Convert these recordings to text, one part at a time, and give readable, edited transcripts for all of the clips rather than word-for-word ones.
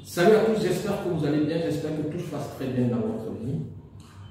Salut à tous, j'espère que vous allez bien, j'espère que tout se passe très bien dans votre vie.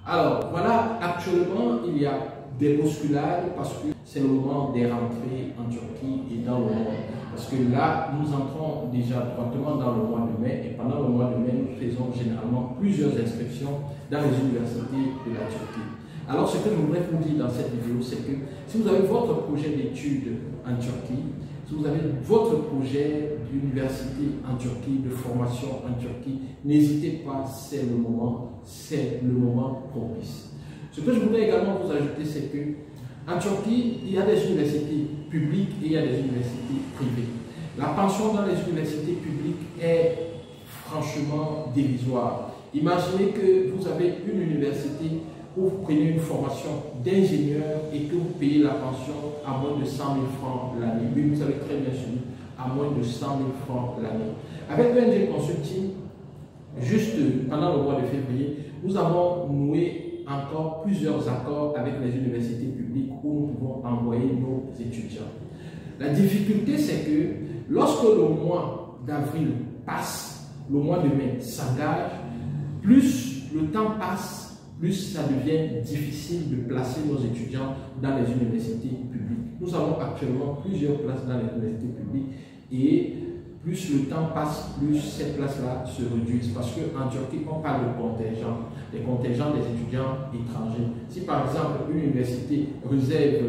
Alors voilà, actuellement il y a des bousculades parce que c'est le moment des rentrées en Turquie et dans le monde. Parce que là, nous entrons déjà droitement dans le mois de mai et pendant le mois de mai, nous faisons généralement plusieurs inscriptions dans les universités de la Turquie. Alors ce que je voudrais vous dire dans cette vidéo, c'est que si vous avez votre projet d'études en Turquie, si vous avez votre projet d'université en Turquie, de formation en Turquie, n'hésitez pas, c'est le moment propice. Ce que je voudrais également vous ajouter, c'est que en Turquie, il y a des universités publiques et il y a des universités privées. La pension dans les universités publiques est franchement dérisoire. Imaginez que vous avez une université où vous prenez une formation d'ingénieur et que vous payez la pension à moins de 100 000 francs l'année. Oui, vous avez très bien suivi, à moins de 100 000 francs l'année. Avec ENG Consulting, juste pendant le mois de février, nous avons noué encore plusieurs accords avec les universités publiques où nous pouvons envoyer nos étudiants. La difficulté, c'est que lorsque le mois d'avril passe, le mois de mai s'engage, plus le temps passe, plus ça devient difficile de placer nos étudiants dans les universités publiques. Nous avons actuellement plusieurs places dans les universités publiques et plus le temps passe, plus ces places-là se réduisent. Parce qu'en Turquie, on parle de contingents, les contingents des étudiants étrangers. Si par exemple une université réserve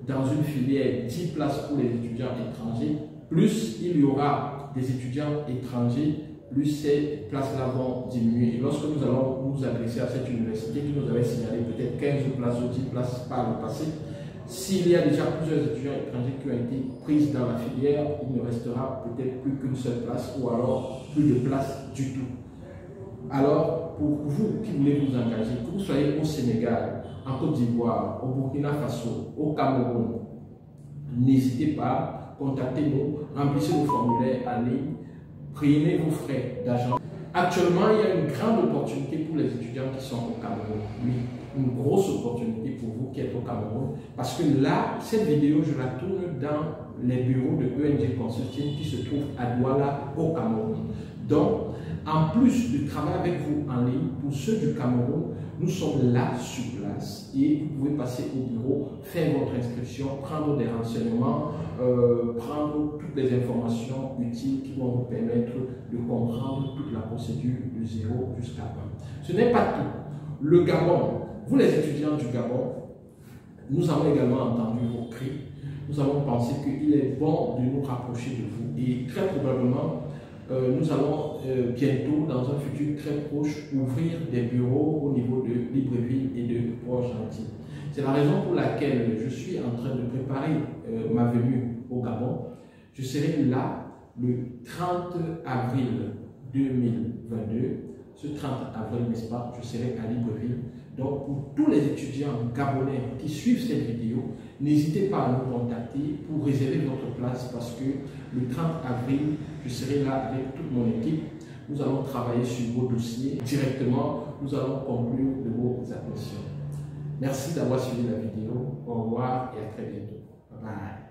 dans une filière 10 places pour les étudiants étrangers, plus il y aura des étudiants étrangers, plus ces places-là vont diminuer. Et lorsque nous allons nous adresser à cette université qui nous avait signalé peut-être 15 places ou 10 places par le passé, s'il y a déjà plusieurs étudiants étrangers qui ont été pris dans la filière, il ne restera peut-être plus qu'une seule place ou alors plus de place du tout. Alors, pour vous qui voulez vous engager, que vous soyez au Sénégal, en Côte d'Ivoire, au Burkina Faso, au Cameroun, n'hésitez pas, contactez-nous, remplissez vos formulaires en ligne, prenez vos frais d'agent. Actuellement, il y a une grande opportunité pour les étudiants qui sont au Cameroun. Oui, une grosse opportunité pour vous qui êtes au Cameroun. Parce que là, cette vidéo, je la tourne dans les bureaux de ENG Consulting qui se trouvent à Douala, au Cameroun. Donc, en plus de travailler avec vous en ligne, pour ceux du Cameroun, nous sommes là sur place et vous pouvez passer au bureau, faire votre inscription, prendre des renseignements, prendre toutes les informations utiles qui vont vous permettre de comprendre toute la procédure de 0 jusqu'à 1. Ce n'est pas tout. Le Gabon, vous les étudiants du Gabon, nous avons également entendu vos cris. Nous avons pensé qu'il est bon de nous rapprocher de vous et très probablement, nous allons bientôt, dans un futur très proche, ouvrir des bureaux au niveau de Libreville et de Port-Gentil. C'est la raison pour laquelle je suis en train de préparer ma venue au Gabon. Je serai là le 30 avril 2022. Ce 30 avril, n'est-ce pas, je serai à Libreville. Donc, pour tous les étudiants gabonais qui suivent cette vidéo, n'hésitez pas à nous contacter pour réserver votre place parce que le 30 avril, je serai là avec toute mon équipe. Nous allons travailler sur vos dossiers directement. Nous allons conclure de vos admissions. Merci d'avoir suivi la vidéo. Au revoir et à très bientôt. Bye bye.